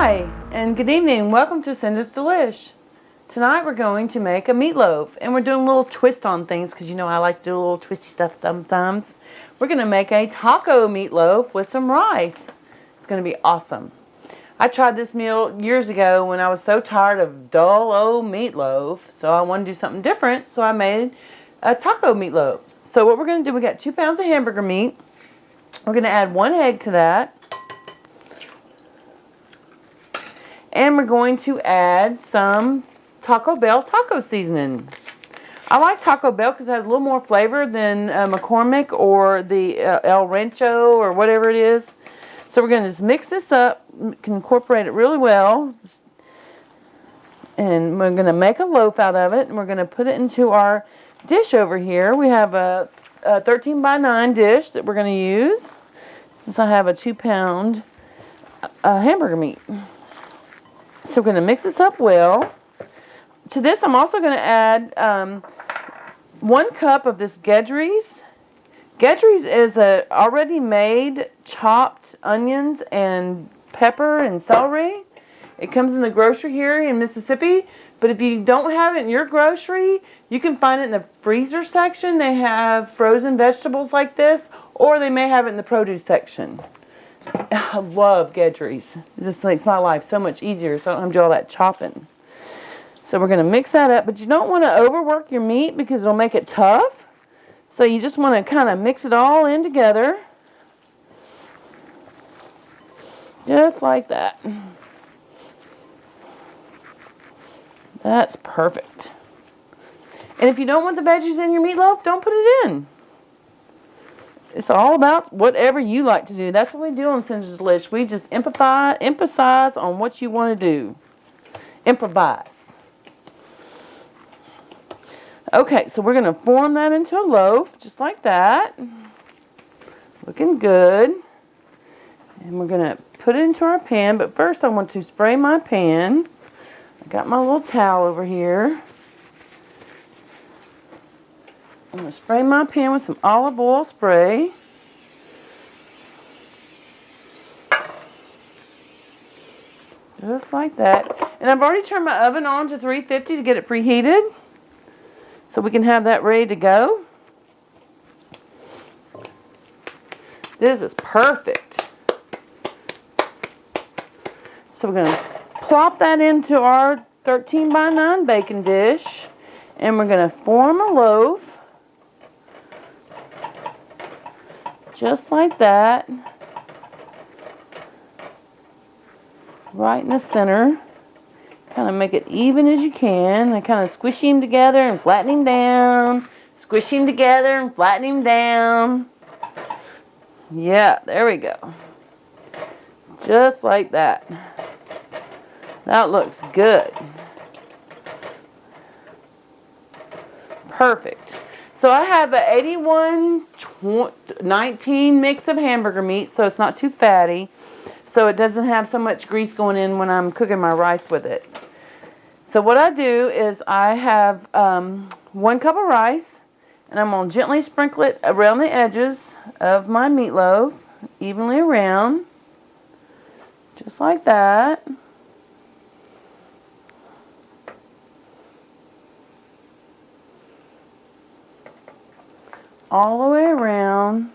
Hi, and good evening. Welcome to Cinda's Delish. Tonight we're going to make a meatloaf, and we're doing a little twist on things because you know I like to do a little twisty stuff sometimes. We're going to make a taco meatloaf with some rice. It's going to be awesome. I tried this meal years ago when I was so tired of dull old meatloaf, so I wanted to do something different, so I made a taco meatloaf. So what we're going to do, we got 2 pounds of hamburger meat. We're going to add 1 egg to that. And we're going to add some Taco Bell taco seasoning. I like Taco Bell because it has a little more flavor than McCormick or the El Rancho or whatever it is. So we're going to just mix this up, can incorporate it really well. And we're going to make a loaf out of it, and we're going to put it into our dish over here. We have a 13 by 9 dish that we're going to use since I have a 2 pound hamburger meat. So we're going to mix this up well. To this, I'm also going to add 1 cup of this Guidreys. Guidreys is a already made chopped onions and pepper and celery. It comes in the grocery here in Mississippi. But if you don't have it in your grocery, you can find it in the freezer section. They have frozen vegetables like this, or they may have it in the produce section. I love Guidreys. It just makes my life so much easier, so I don't have to do all that chopping. So we're going to mix that up, but you don't want to overwork your meat because it'll make it tough. So you just want to kind of mix it all in together. Just like that. That's perfect. And if you don't want the veggies in your meatloaf, don't put it in. It's all about whatever you like to do. That's what we do on Cinda's Delish. We just emphasize on what you want to do. Improvise. Okay, so we're going to form that into a loaf, just like that. Looking good. And we're going to put it into our pan, but first I want to spray my pan. I got my little towel over here. I'm going to spray my pan with some olive oil spray. Just like that. And I've already turned my oven on to 350 to get it preheated. So we can have that ready to go. This is perfect. So we're going to plop that into our 13 by 9 baking dish. And we're going to form a loaf. Just like that. Right in the center. Kind of make it even as you can. And kind of squish him together and flatten him down. Squish him together and flatten him down. Yeah, there we go. Just like that. That looks good. Perfect. So I have an 81-19 mix of hamburger meat, so it's not too fatty. So it doesn't have so much grease going in when I'm cooking my rice with it. So what I do is I have 1 cup of rice, and I'm going to gently sprinkle it around the edges of my meatloaf, evenly around, just like that. All the way around,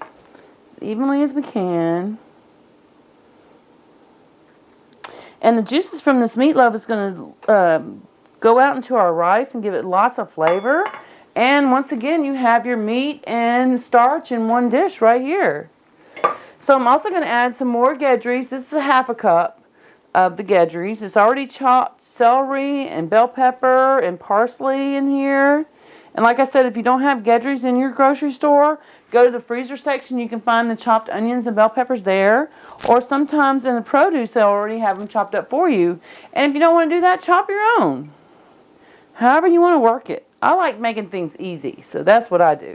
as evenly as we can. And the juices from this meatloaf is going to go out into our rice and give it lots of flavor. And once again, you have your meat and starch in one dish right here. So I'm also going to add some more Guidreys. This is a 1/2 cup of the Guidreys. It's already chopped celery and bell pepper and parsley in here. And like I said, if you don't have Guidreys in your grocery store, go to the freezer section. You can find the chopped onions and bell peppers there. Or sometimes in the produce, they'll already have them chopped up for you. And if you don't want to do that, chop your own. However you want to work it. I like making things easy, so that's what I do.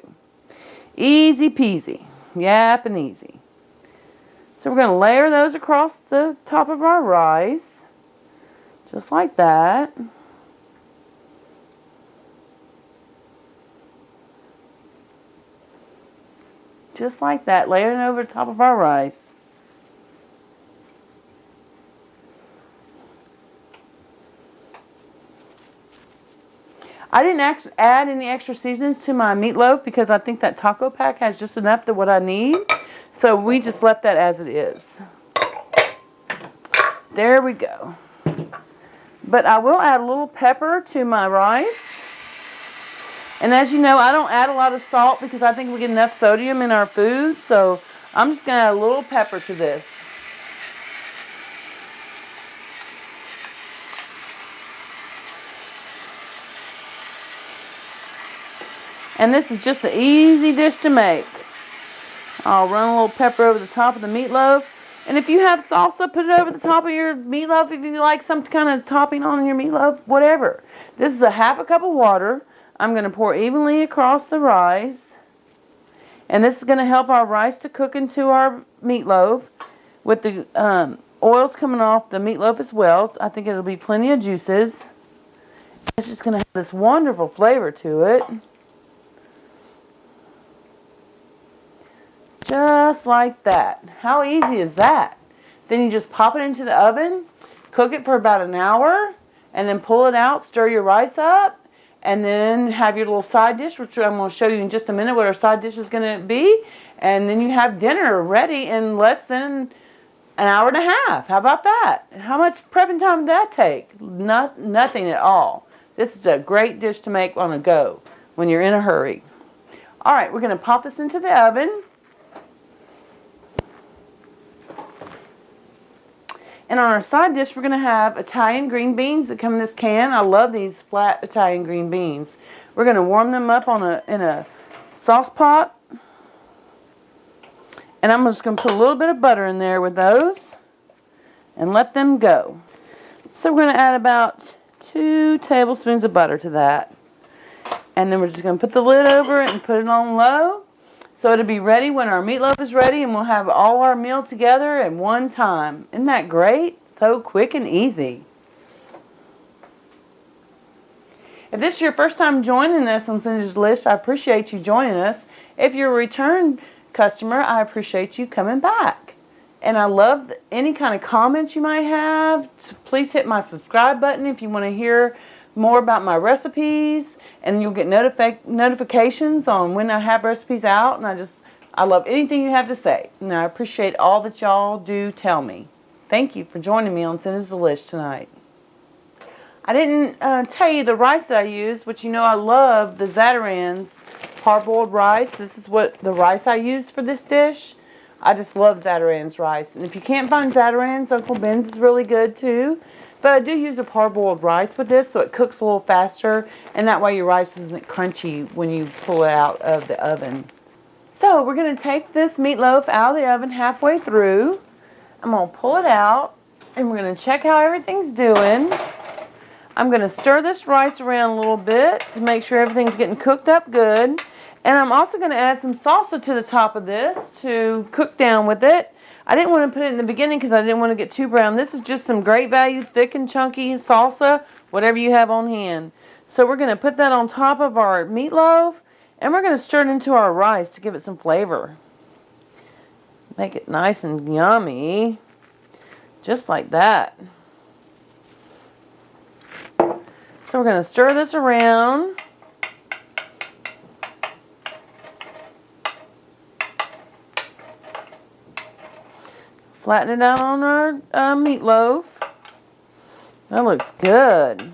Easy peasy. Yap and easy. So we're going to layer those across the top of our rice. Just like that. Just like that, layering over the top of our rice. I didn't actually add any extra seasonings to my meatloaf because I think that taco pack has just enough to what I need. So we just left that as it is. There we go. But I will add a little pepper to my rice. And as you know, I don't add a lot of salt because I think we get enough sodium in our food. So I'm just going to add a little pepper to this. And this is just an easy dish to make. I'll run a little pepper over the top of the meatloaf. And if you have salsa, put it over the top of your meatloaf. If you like some kind of topping on your meatloaf, whatever. This is a half a cup of water. I'm going to pour evenly across the rice. And this is going to help our rice to cook into our meatloaf with the oils coming off the meatloaf as well. So I think it'll be plenty of juices. It's just going to have this wonderful flavor to it. Just like that. How easy is that? Then you just pop it into the oven, cook it for about an hour, and then pull it out, stir your rice up, and then have your little side dish, which I'm going to show you in just a minute what our side dish is going to be. And then you have dinner ready in less than an hour and a half. How about that? How much prepping time did that take? Nothing at all. This is a great dish to make on the go when you're in a hurry. All right, we're going to pop this into the oven. And on our side dish, we're going to have Italian green beans that come in this can. I love these flat Italian green beans. We're going to warm them up in a sauce pot. And I'm just going to put a little bit of butter in there with those and let them go. So we're going to add about 2 tablespoons of butter to that. And then we're just going to put the lid over it and put it on low. So it'll be ready when our meatloaf is ready, and we'll have all our meal together at one time. Isn't that great? So quick and easy. If this is your first time joining us on Cinda's Delish, I appreciate you joining us. If you're a return customer, I appreciate you coming back. And I love any kind of comments you might have. So please hit my subscribe button if you want to hear more about my recipes, and you'll get notifications on when I have recipes out. And I love anything you have to say, and I appreciate all that y'all do tell me. Thank you for joining me on Cinda's Delish tonight. I didn't tell you the rice that I used, but you know I love the Zatarain's parboiled rice. This is what the rice I used for this dish. I just love Zatarain's rice, and if you can't find Zatarain's, Uncle Ben's is really good too. But I do use a parboiled rice with this, so it cooks a little faster, and that way your rice isn't crunchy when you pull it out of the oven. So we're going to take this meatloaf out of the oven halfway through. I'm going to pull it out, and we're going to check how everything's doing. I'm going to stir this rice around a little bit to make sure everything's getting cooked up good. And I'm also going to add some salsa to the top of this to cook down with it. I didn't want to put it in the beginning because I didn't want to get too brown. This is just some great value, thick and chunky salsa, whatever you have on hand. So we're going to put that on top of our meatloaf, and we're going to stir it into our rice to give it some flavor. Make it nice and yummy, just like that. So we're going to stir this around. Flatten it out on our meatloaf. That looks good.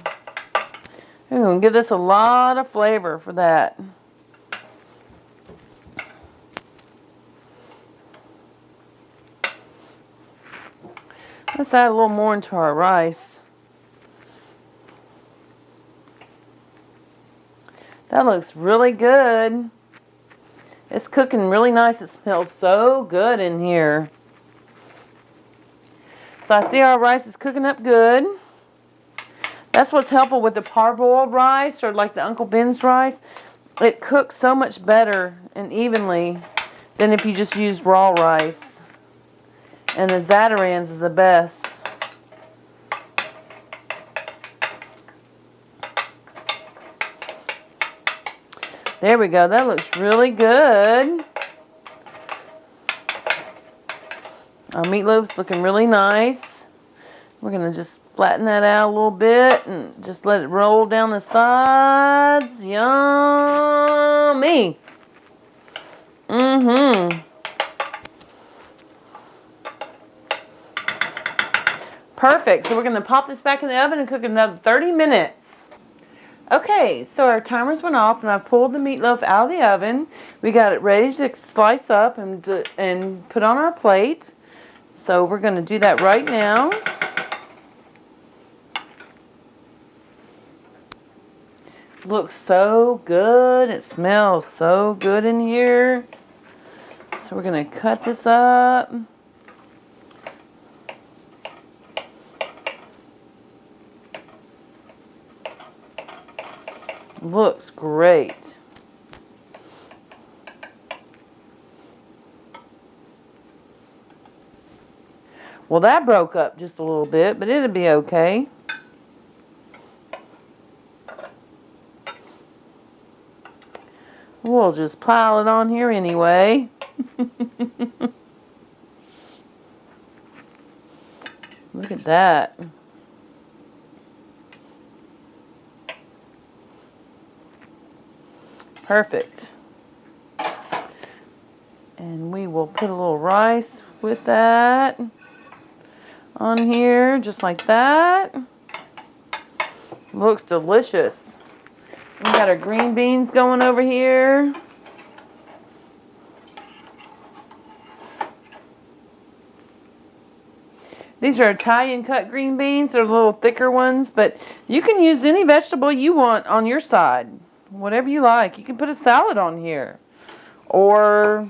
We're going to give this a lot of flavor for that. Let's add a little more into our rice. That looks really good. It's cooking really nice. It smells so good in here. So I see our rice is cooking up good. That's what's helpful with the parboiled rice or like the Uncle Ben's rice. It cooks so much better and evenly than if you just use raw rice. And the Zatarain's is the best. There we go. That looks really good. Our meatloaf's looking really nice. We're going to just flatten that out a little bit and just let it roll down the sides. Yummy. Perfect. So we're going to pop this back in the oven and cook another 30 minutes. Okay, so our timers went off and I pulled the meatloaf out of the oven. We got it ready to slice up and put on our plate. So we're going to do that right now. Looks so good. It smells so good in here. So we're going to cut this up. Looks great. Well, that broke up just a little bit, but it'll be okay. We'll just pile it on here anyway. Look at that. Perfect. And we will put a little rice with that on here, just like that. Looks delicious. We got our green beans going over here. These are Italian cut green beans. They're a little thicker ones, but you can use any vegetable you want on your side. Whatever you like. You can put a salad on here. Or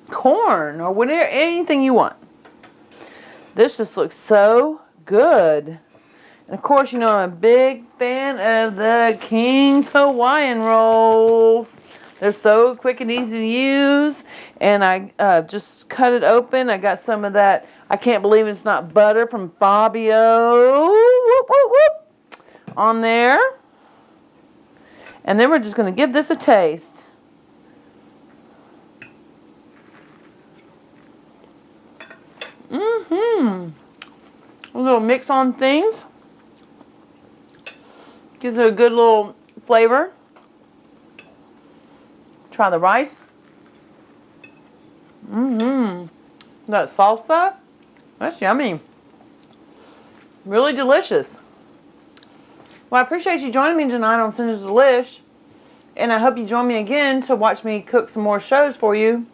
corn. Or whatever, anything you want. This just looks so good. And of course, you know, I'm a big fan of the King's Hawaiian rolls. They're so quick and easy to use. And I just cut it open. I got some of that, I can't believe it's not butter, from Fabio. Whoop, whoop, whoop, on there. And then we're just going to give this a taste. A little mix on things. Gives it a good little flavor. Try the rice. That salsa. That's yummy. Really delicious. Well, I appreciate you joining me tonight on Cinda's Delish. And I hope you join me again to watch me cook some more shows for you.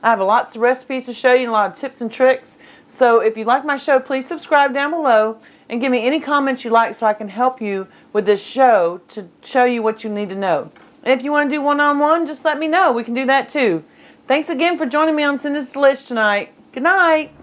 I have lots of recipes to show you and a lot of tips and tricks. So if you like my show, please subscribe down below and give me any comments you like so I can help you with this show to show you what you need to know. And if you want to do one-on-one, just let me know. We can do that too. Thanks again for joining me on Cinda's Delish tonight. Good night.